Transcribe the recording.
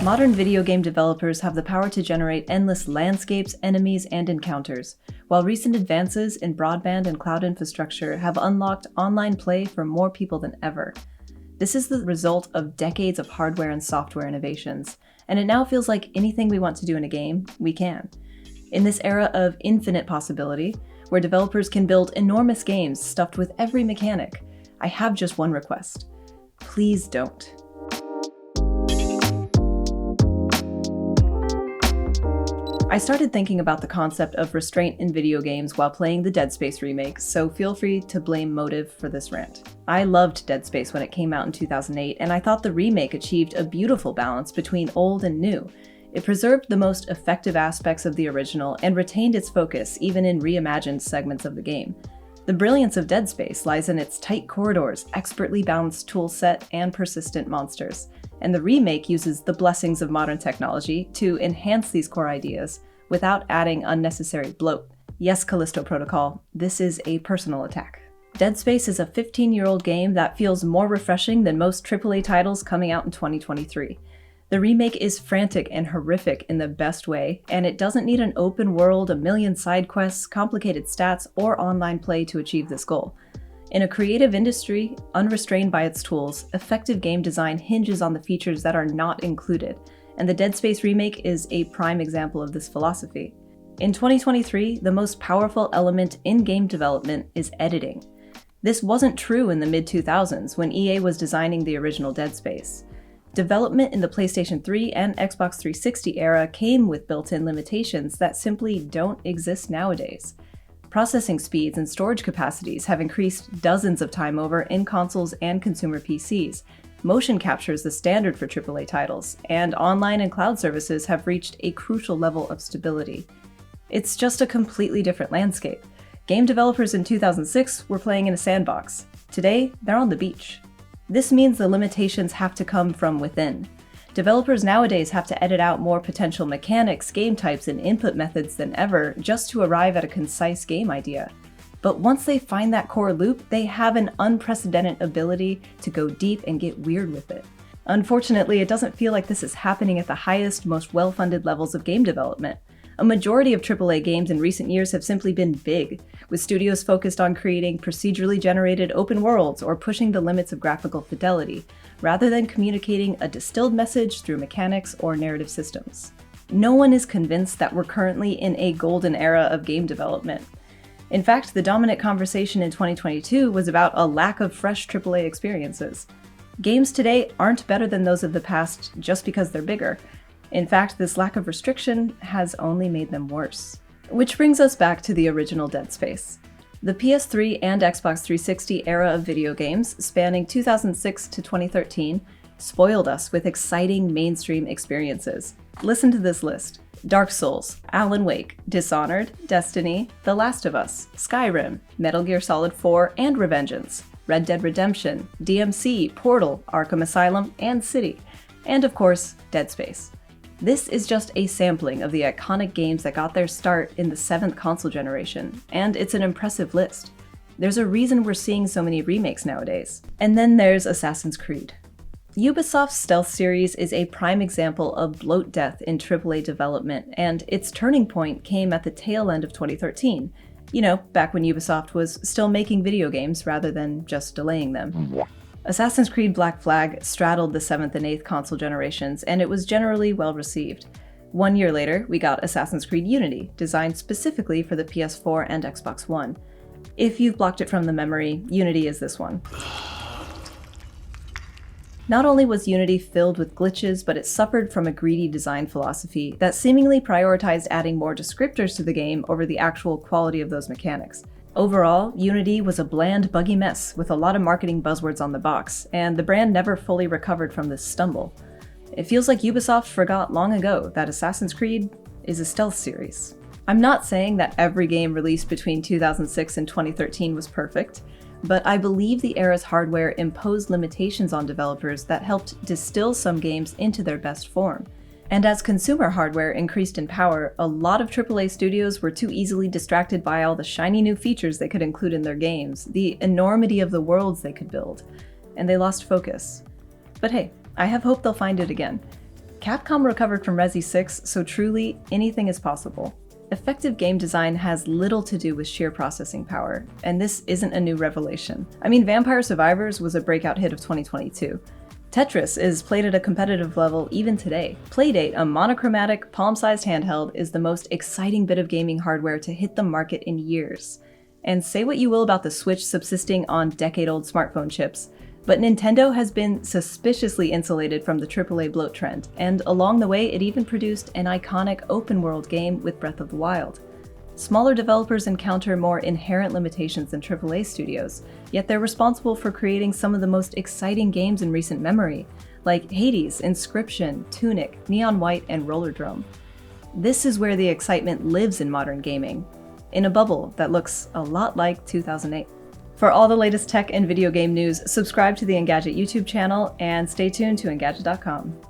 Modern video game developers have the power to generate endless landscapes, enemies, and encounters, while recent advances in broadband and cloud infrastructure have unlocked online play for more people than ever. This is the result of decades of hardware and software innovations, and it now feels like anything we want to do in a game, we can. In this era of infinite possibility, where developers can build enormous games stuffed with every mechanic, I have just one request. Please don't. I started thinking about the concept of restraint in video games while playing the Dead Space remake, so feel free to blame motive for this rant. I loved Dead Space when it came out in 2008, and I thought the remake achieved a beautiful balance between old and new. It preserved the most effective aspects of the original and retained its focus even in reimagined segments of the game. The brilliance of Dead Space lies in its tight corridors, expertly balanced toolset, and persistent monsters. And the remake uses the blessings of modern technology to enhance these core ideas without adding unnecessary bloat. Yes, Callisto Protocol, this is a personal attack. Dead Space is a 15-year-old game that feels more refreshing than most AAA titles coming out in 2023. The remake is frantic and horrific in the best way, and it doesn't need an open world, a million side quests, complicated stats, or online play to achieve this goal. In a creative industry, unrestrained by its tools, effective game design hinges on the features that are not included, and the Dead Space remake is a prime example of this philosophy. In 2023, the most powerful element in game development is editing. This wasn't true in the mid-2000s when EA was designing the original Dead Space. Development in the PlayStation 3 and Xbox 360 era came with built-in limitations that simply don't exist nowadays. Processing speeds and storage capacities have increased dozens of times over in consoles and consumer PCs. Motion capture is the standard for AAA titles, and online and cloud services have reached a crucial level of stability. It's just a completely different landscape. Game developers in 2006 were playing in a sandbox. Today, they're on the beach. This means the limitations have to come from within. Developers nowadays have to edit out more potential mechanics, game types, and input methods than ever just to arrive at a concise game idea. But once they find that core loop, they have an unprecedented ability to go deep and get weird with it. Unfortunately, it doesn't feel like this is happening at the highest, most well-funded levels of game development. A majority of AAA games in recent years have simply been big, with studios focused on creating procedurally generated open worlds or pushing the limits of graphical fidelity, rather than communicating a distilled message through mechanics or narrative systems. No one is convinced that we're currently in a golden era of game development. In fact, the dominant conversation in 2022 was about a lack of fresh AAA experiences. Games today aren't better than those of the past just because they're bigger. In fact, this lack of restriction has only made them worse. Which brings us back to the original Dead Space. The PS3 and Xbox 360 era of video games, spanning 2006 to 2013, spoiled us with exciting mainstream experiences. Listen to this list: Dark Souls, Alan Wake, Dishonored, Destiny, The Last of Us, Skyrim, Metal Gear Solid 4 and Revengeance, Red Dead Redemption, DMC, Portal, Arkham Asylum, and City, and of course, Dead Space. This is just a sampling of the iconic games that got their start in the 7th console generation, and it's an impressive list. There's a reason we're seeing so many remakes nowadays. And then there's Assassin's Creed. Ubisoft's Stealth series is a prime example of bloat death in AAA development, and its turning point came at the tail end of 2013. You know, back when Ubisoft was still making video games rather than just delaying them. Assassin's Creed Black Flag straddled the 7th and 8th console generations, and it was generally well received. 1 year later, we got Assassin's Creed Unity, designed specifically for the PS4 and Xbox One. If you've blocked it from the memory, Unity is this one. Not only was Unity filled with glitches, but it suffered from a greedy design philosophy that seemingly prioritized adding more descriptors to the game over the actual quality of those mechanics. Overall, Unity was a bland, buggy mess with a lot of marketing buzzwords on the box, and the brand never fully recovered from this stumble. It feels like Ubisoft forgot long ago that Assassin's Creed is a stealth series. I'm not saying that every game released between 2006 and 2013 was perfect, but I believe the era's hardware imposed limitations on developers that helped distill some games into their best form. And as consumer hardware increased in power, a lot of AAA studios were too easily distracted by all the shiny new features they could include in their games, the enormity of the worlds they could build, and they lost focus. But hey, I have hope they'll find it again. Capcom recovered from Resi 6, so truly, anything is possible. Effective game design has little to do with sheer processing power, and this isn't a new revelation. I mean, Vampire Survivors was a breakout hit of 2022. Tetris is played at a competitive level even today. Playdate, a monochromatic, palm-sized handheld, is the most exciting bit of gaming hardware to hit the market in years. And say what you will about the Switch subsisting on decade-old smartphone chips, but Nintendo has been suspiciously insulated from the AAA bloat trend, and along the way it even produced an iconic open-world game with Breath of the Wild. Smaller developers encounter more inherent limitations than AAA studios, yet they're responsible for creating some of the most exciting games in recent memory, like Hades, Inscription, Tunic, Neon White, and Rollerdrome. This is where the excitement lives in modern gaming, in a bubble that looks a lot like 2008. For all the latest tech and video game news, subscribe to the Engadget YouTube channel and stay tuned to Engadget.com.